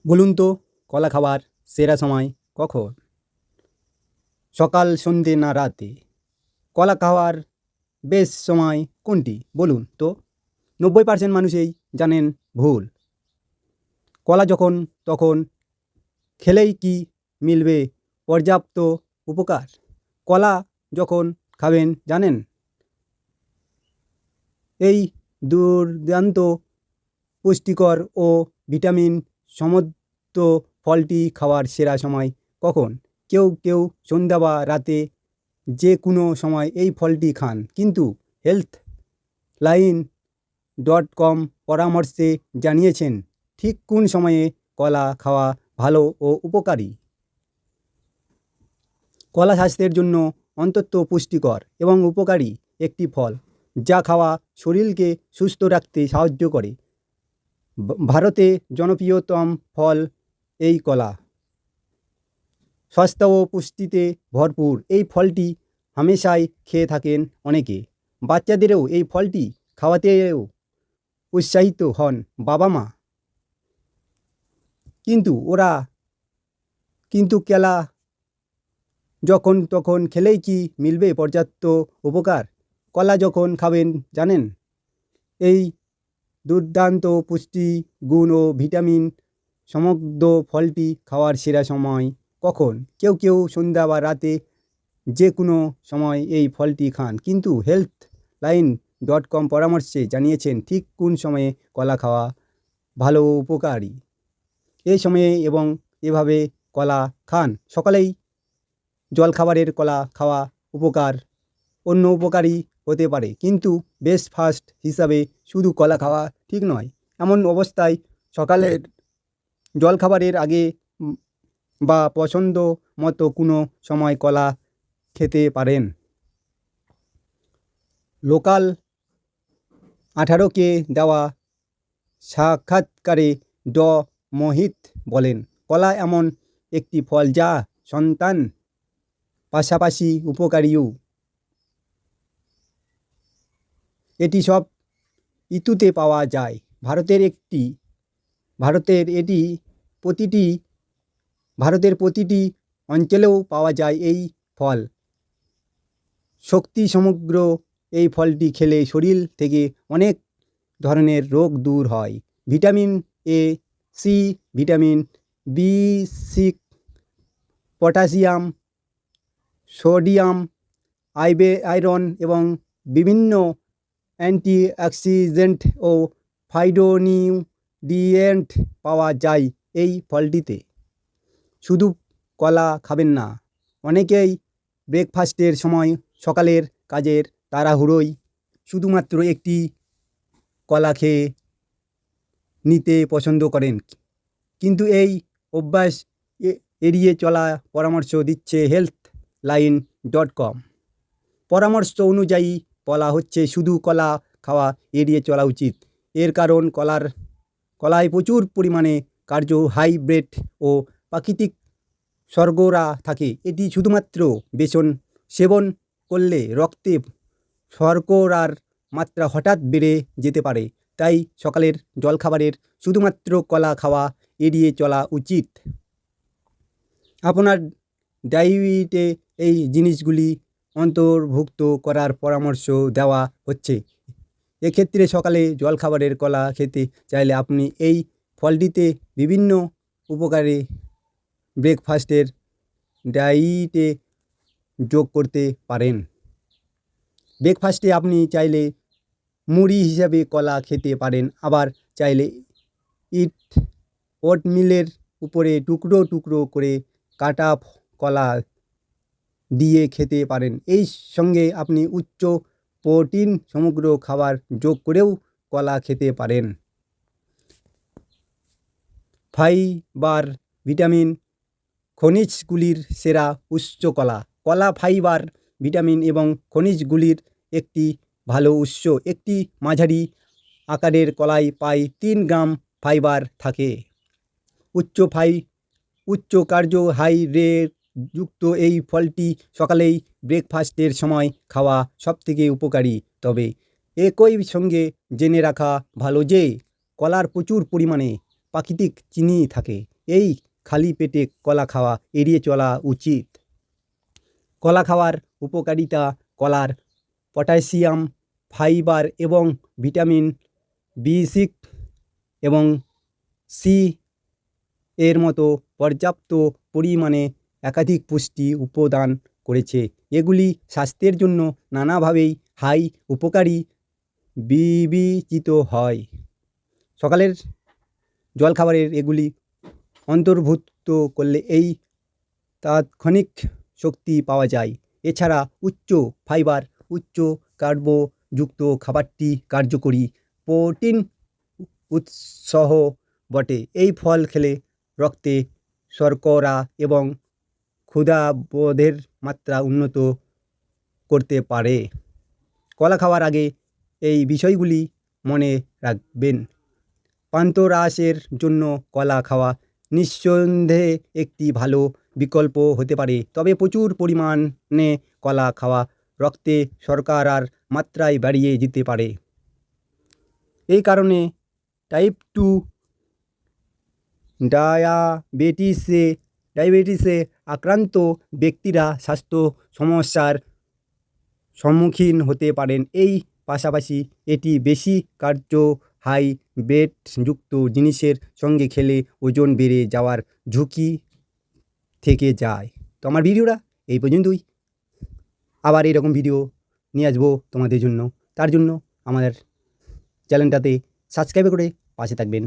বলুন তো কলা খাওয়ার সেরা সময় কখন? সকাল, সন্ধ্যে না রাতে? কলা খাওয়ার বেশ সময় কোনটি বলুন তো? 90% মানুষই জানেন ভুল। কলা যখন তখন খেলেই কি মিলবে পর্যাপ্ত উপকার? কলা যখন খাবেন জানেন এই দুর্দান্ত পুষ্টিকর ও ভিটামিন সমৃদ্ধ ফলটি খাওয়ার সেরা সময় কখন? কেউ কেউ সন্ধ্যা বা রাতে যে কোনো সময় এই ফলটি খান, কিন্তু healthline.com পরামর্শে জানিয়েছেন ঠিক কোন সময়ে কলা খাওয়া ভালো ও উপকারী। কলা স্বাস্থ্যের জন্য অত্যন্ত পুষ্টিকর এবং উপকারী একটি ফল, যা খাওয়া শরীরকে সুস্থ রাখতে সাহায্য করে। ভারতে জনপ্রিয়তম ফল এই কলা। স্বাস্থ্য ও পুষ্টিতে ভরপুর এই ফলটি হামেশাই খেয়ে থাকেন অনেকে। বাচ্চাদেরও এই ফলটি খাওয়াতেও উৎসাহিত হন বাবা মা। কিন্তু কেলা যখন তখন খেলেই কি মিলবে পর্যাপ্ত উপকার? কলা যখন খাবেন জানেন এই দুর্দান্ত পুষ্টি গুণ ও ভিটামিন সমৃদ্ধ ফলটি খাওয়ার সেরা সময় কখন? কেউ কেউ সন্ধ্যা বা রাতে যে কোনো সময় এই ফলটি খান, কিন্তু healthline.com পরামর্শে জানিয়েছেন ঠিক কোন সময়ে কলা খাওয়া ভালো ও উপকারী। এই সময়ে এবং এভাবে কলা খান। সকালেই জলখাবারের কলা খাওয়া উপকার অন্য উপকারী হতে পারে, কিন্তু ব্রেকফাস্ট হিসাবে শুধু কলা খাওয়া ঠিক নয়। এমন অবস্থায় সকালের জলখাবারের আগে বা পছন্দ মতো কোনো সময় কলা খেতে পারেন। লোকাল 18কে দেওয়া সাক্ষাৎকারে ড মোহিত বলেন, কলা এমন একটি ফল যা সন্তান পাশাপাশি উপকারীও। এটি সব ঋতুতে পাওয়া যায়। ভারতের প্রতিটি অঞ্চলেও পাওয়া যায় এই ফল। শক্তি সমগ্র এই ফলটি খেলে শরীর থেকে অনেক ধরনের রোগ দূর হয়। ভিটামিন এ, সি, ভিটামিন বি6, পটাশিয়াম, সোডিয়াম, আয়রন এবং বিভিন্ন অ্যান্টিঅক্সিডেন্ট ও ফাইটোনিউট্রিয়েন্ট পাওয়া যায় এই ফলটিতে। শুধু কলা খাবেন না। অনেকেই ব্রেকফাস্টের সময় সকালের কাজের তাড়াহুড়োয় শুধুমাত্র একটি কলা খেয়ে নিতে পছন্দ করেন, কিন্তু এই অভ্যাস এড়িয়ে চলা পরামর্শ দিচ্ছে healthline.com। পরামর্শ অনুযায়ী বলা হচ্ছে শুধু কলা খাওয়া এড়িয়ে চলা উচিত। এর কারণ কলায় প্রচুর পরিমাণে কার্বোহাইড্রেট ও প্রাকৃতিক শর্করা থাকে। এটি শুধুমাত্র বেশি সেবন করলে রক্তে শর্করার মাত্রা হঠাৎ বেড়ে যেতে পারে। তাই সকালের জলখাবারের শুধুমাত্র কলা খাওয়া এড়িয়ে চলা উচিত। আপনার ডায়েটে এই জিনিসগুলি অন্তর্ভুক্ত করার পরামর্শ দেওয়া হচ্ছে। এক্ষেত্রে সকালে জলখাবারের কলা খেতে চাইলে আপনি এই ফলটিতে বিভিন্ন উপকারী ব্রেকফাস্টের ডায়েটে যোগ করতে পারেন। ব্রেকফাস্টে আপনি চাইলে মুড়ি হিসাবে কলা খেতে পারেন, আবার চাইলে ওটমিলের উপরে টুকরো টুকরো করে কাটা কলা দিয়ে খেতে পারেন। এই সঙ্গে আপনি উচ্চ প্রোটিন সমগ্র খাবার যোগ করেও কলা খেতে পারেন। ফাইবার, ভিটামিন, খনিজগুলির সেরা উৎস কলা। কলা ফাইবার, ভিটামিন এবং খনিজগুলির একটি ভালো উৎস। একটি মাঝারি আকারের কলায় প্রায় 3 গ্রাম ফাইবার থাকে। উচ্চ কার্বোহাইড্রেট যুক্ত এই ফলটি সকালেই ব্রেকফাস্টের সময় খাওয়া সবথেকে উপকারী। তবে একই সঙ্গে জেনে রাখা ভালো যে কলার প্রচুর পরিমাণে প্রাকৃতিক চিনি থাকে। এই খালি পেটে কলা খাওয়া এড়িয়ে চলা উচিত। কলা খাওয়ার উপকারিতা: কলার পটাশিয়াম, ফাইবার এবং ভিটামিন B6 এবং সি এর মতো পর্যাপ্ত পরিমাণে একাধিক পুষ্টি উপাদান করেছে। এগুলি স্বাস্থ্যের জন্য নানাভাবেই উপকারী বিবেচিত হয়। সকালের জলখাবারের এগুলি অন্তর্ভুক্ত করলে এই তাৎক্ষণিক শক্তি পাওয়া যায়। এছাড়া উচ্চ ফাইবার, উচ্চ কার্বযুক্ত খাবারটি কার্যকরী প্রোটিন উৎসও বটে। এই ফল খেলে রক্তে শর্করা এবং ক্ষুধাবোধের মাত্রা উন্নত করতে পারে। কলা খাওয়ার আগে এই বিষয়গুলি মনে রাখবেন। প্রান্তরাশের জন্য কলা খাওয়া নিঃসন্দেহে একটি ভালো বিকল্প হতে পারে, তবে প্রচুর পরিমাণে কলা খাওয়া রক্তে শর্করার মাত্রায় বাড়িয়ে যেতে পারে। এই কারণে টাইপ 2 ডায়াবেটিসে আক্রান্ত ব্যক্তিরা স্বাস্থ্য সমস্যার সম্মুখীন হতে পারেন। এই পাশাপাশি এটি বেশি কার্বোহাইড্রেটযুক্ত জিনিসের সঙ্গে খেলে ওজন বেড়ে যাওয়ার ঝুঁকি থেকে যায়। তো আমার ভিডিওটা এই পর্যন্তই। আবার এরকম ভিডিও নিয়ে আসবো তোমাদের জন্য। তার জন্য আমাদের চ্যানেলটাতে সাবস্ক্রাইব করে পাশে থাকবেন।